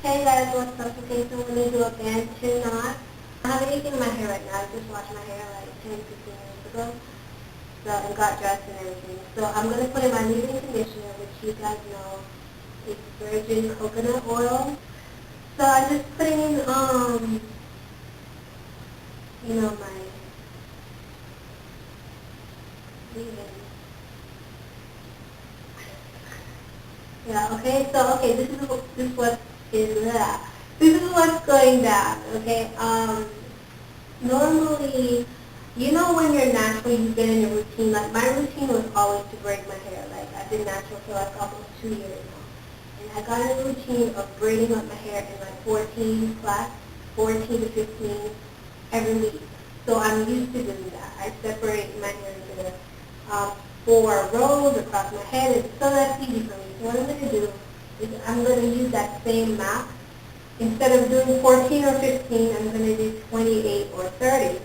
Hey guys, what's up? Okay, so we're going to do a Bantu knot. I don't have anything in my hair right now. I just washed my hair like 10, 15 minutes ago. So, and got dressed and everything. So I'm going to put in my leave-in conditioner, which you guys know is virgin coconut oil. So I'm just putting in, my leave-in. Yeah, okay, so, okay, this is what's going down, okay? Normally, when you're natural, you get in a routine. Like, my routine was always to braid my hair. Like, I've been natural for like almost 2 years now. And I got in a routine of braiding up my hair in like 14 flats, 14 to 15 every week. So I'm used to doing that. I separate my hair into 4 rows across my head, and so that's easy for me. So what I'm going to do is I'm going to use that same map. Instead of doing 14 or 15, I'm going to do 28 or 30.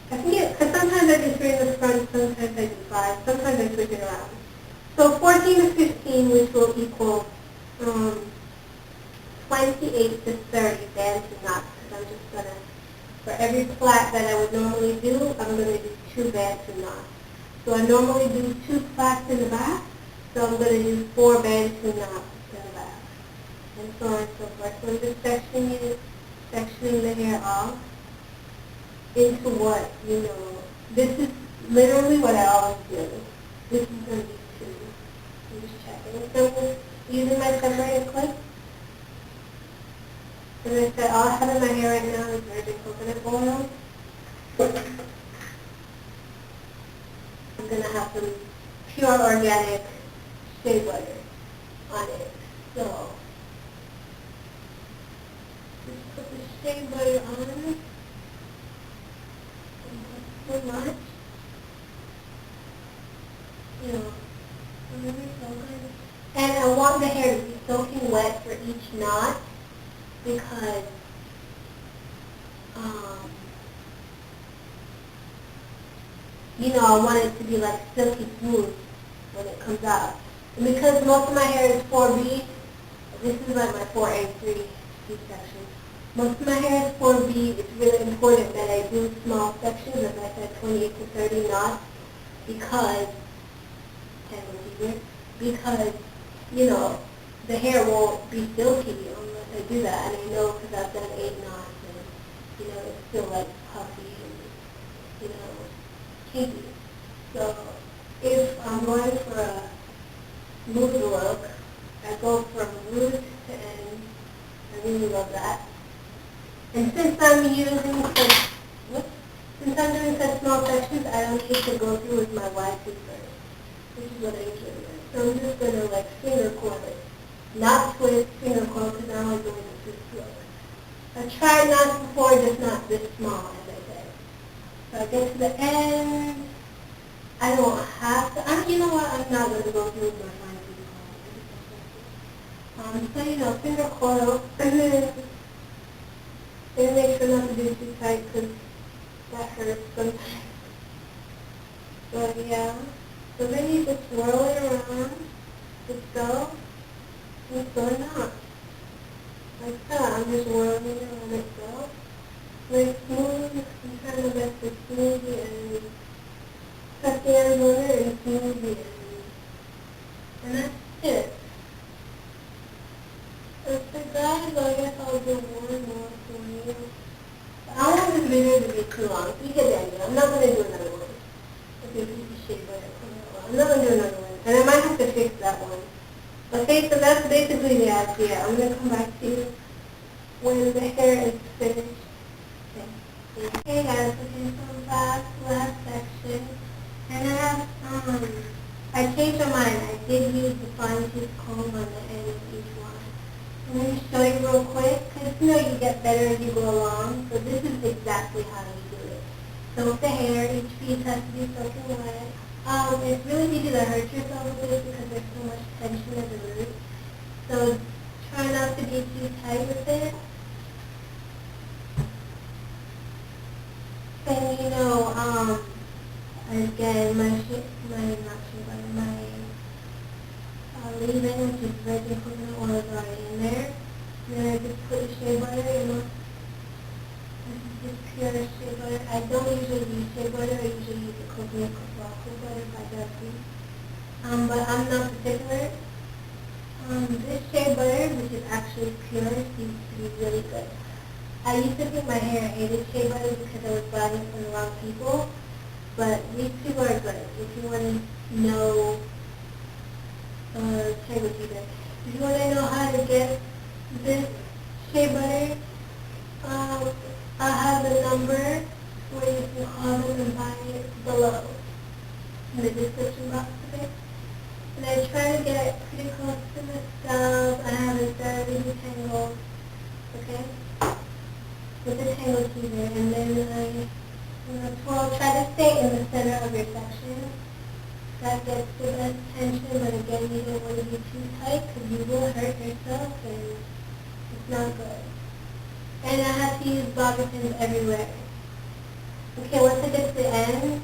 I can get, because sometimes I do 3 in the front, sometimes I do 5, sometimes I switch it around. So 14 to 15, which will equal 28 to 30 Bantu knots, because I'm just going to, for every flat that I would normally do, I'm going to do 2 Bantu knots. So I normally do 2 flats in the back, so I'm going to do 4 Bantu knots in the back, and so on and so forth. So I'm just sectioning the hair off into what, this is literally what I always do. This is going to be 2. I'm just checking. So I'm just using my separated clip. As I said, all I have in my hair right now is virgin coconut oil. I'm going to have some pure organic shea butter on it. So, just put the shea butter on. So much. And I want the hair to be soaking wet for each knot because I want it to be like silky smooth when it comes out. And because most of my hair is 4B, this is like my 4A3 section. Most of my hair is 4B. It's really important that I do small sections, as I said, 28 to 30 knots, because, the hair won't be silky unless I do that. And I know because I've done 8 knots and, it's still like puffy and, kinky. So if I'm going for a mood look, I go from root to end. I really love that. And since I'm doing such small sections, I don't need to go through with my wide tooth first, which is what I usually do. So I'm just going to like finger coil it. Not twist, finger coil, because I don't like doing the twist look. I tried knots before, just not this small, as I said. So I get to the end. I don't have to, you know what, I'm not going to go through with my fine tooth comb. So, finger coil, and then make sure not to do too tight because that hurts sometimes. So, yeah. So then you just swirl it around, just go, and so not. Like that, I'm just whirling it around it, go. Very smooth, I'm trying my best to smooth the end. Cut the ends on it and smooth the end. And that's it. So guys, I guess I'll do one more for you. I don't want this video to be too long, so you get the idea. I'm not going to do another one. Okay, piece of shit, but I'm not going to do another one. And I might have to fix that one. Okay, so that's basically the idea. I'm going to come back to you when the hair is finished. Okay guys, okay, so last section. And I changed my mind. I did use the fine tooth comb on the end of each one. I'm going to show you real quick, because you get better as you go along. So this is exactly how you do it. So with the hair, each piece has to be soaking wet. It's really easy to hurt yourself with this because there's so much tension at the root. So try not to be too tight with it. And again, my leave-in, which is virgin coconut oil, is already in there. I'm going to shea butter, you know. This is just pure shea butter. I don't usually use shea butter. I usually use the coconut cocoa butter by Bantu. But I'm not particular. This shea butter, which is actually pure, seems to be really good. I used to think my hair hated shea butter because I was buying it from the wrong people, but these two are good. If you want to know, share with you guys. If you want to know how to get this shea butter, I have the number where you can call them and buy it below in the description box, okay? And I try to get pretty close to the scalp. I have it very detangled, okay? With the tangle teaser, and then try to stay in the center of your section. That gets the best tension, but again, you don't want to be too tight because you will hurt yourself and it's not good. And I have to use bobby pins everywhere. Okay, once I get to the end,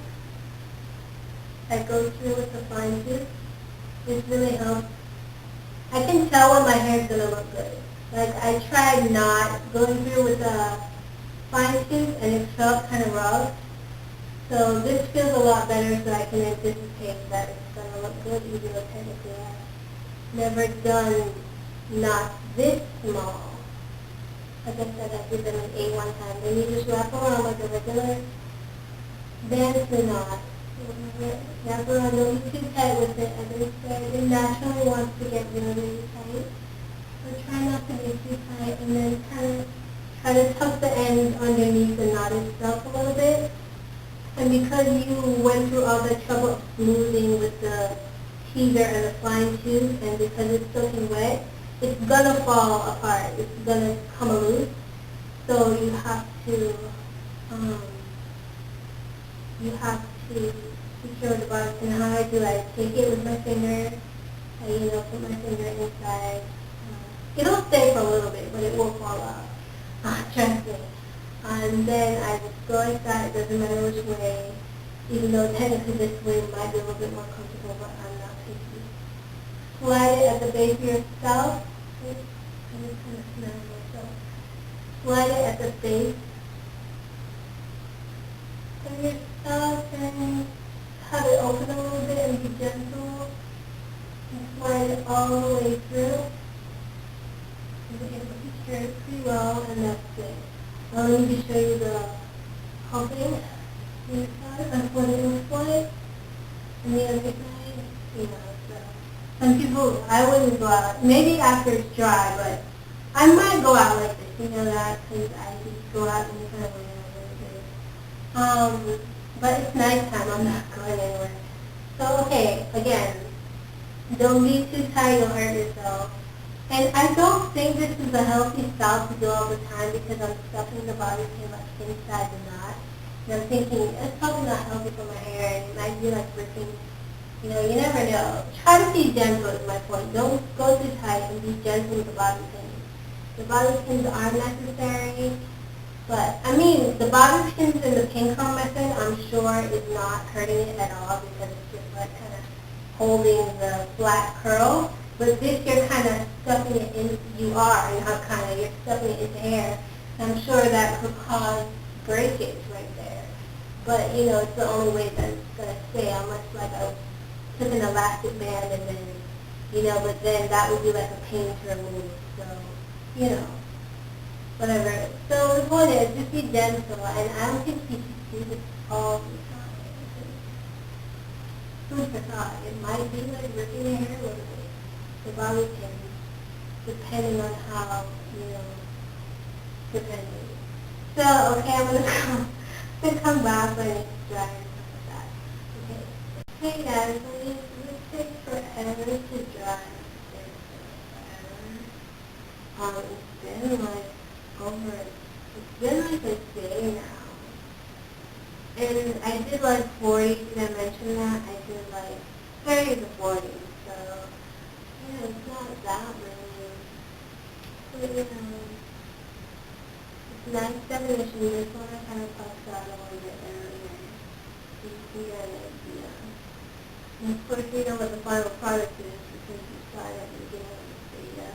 I go through with the fine tooth. This really helps. I can tell when my hair is going to look good. Like, I tried not going through with the fine tooth and it felt kind of rough. So this feels a lot better, so I can anticipate that it's going to look good, even though technically I've never done not this small. Like I said, I did them in A one time. Then you just wrap around like a regular Bantu knot. Wrap around, don't be too tight with it. As I said, it naturally wants to get really, really tight. So try not to be too tight, and then kind of try to tuck the end underneath the knot itself a little bit. And because you went through all the trouble of smoothing with the teaser and the fine tooth, and because it's soaking wet, it's gonna fall apart. It's gonna come loose. So you have to secure the bark. And how I do, I take it with my finger. I put my finger inside. It'll stay for a little bit, but it will fall out. Trust me. And then I just go like that. It doesn't matter which way, even though technically this way might be a little bit more comfortable, but I'm not picky. Slide it at the base of your scalp. I just kind of smell myself. Slide it at the base of your scalp and have it open a little bit and be gentle. And slide it all the way through. You can secure it pretty well, and that's it. Now let me just show you the humping inside. That's what it looks like. And the other side, so. Some people, I wouldn't go out, maybe after it's dry, but I might go out like this, that, because I just go out and kind of way a little bit. But it's nighttime, I'm not going anywhere. So, okay, again, don't be too tight, you'll hurt yourself. And I don't think this is a healthy style to do all the time because I'm stuffing the bobby pin like inside the knot. And I'm thinking, it's probably not healthy for my hair and it might be like ripping. You never know. Try to be gentle is my point. Don't go too tight and be gentle with the bobby pins. The bobby pins are necessary, but I mean, the bobby pins in the pin curl method, I'm sure is not hurting it at all because it's just like kind of holding the flat curl. But this, you're kind of stuffing it in, you're stuffing it into hair. I'm sure that could cause breakage right there. But, it's the only way that it's going to stay, unless like I took an elastic band and then, but then that would be like a pain to remove. So, whatever. So the point is, just be gentle, and I don't think you should do this all the time. Food for thought. It might be like ripping your hair a little bit. The bobby pin, depending on how, depending. So, okay, I'm gonna come back when it's dry and stuff like that. Okay. Hey guys, it takes forever to dry. It's been like a day now. And I did like 40, did I mention that? I did like 30 to 40, so. Yeah, it's not that many. But, it's nice definition. This one I kind of talked about a little bit earlier. You can get an idea. And of course, you know what the final product is because you saw it at the beginning of the video.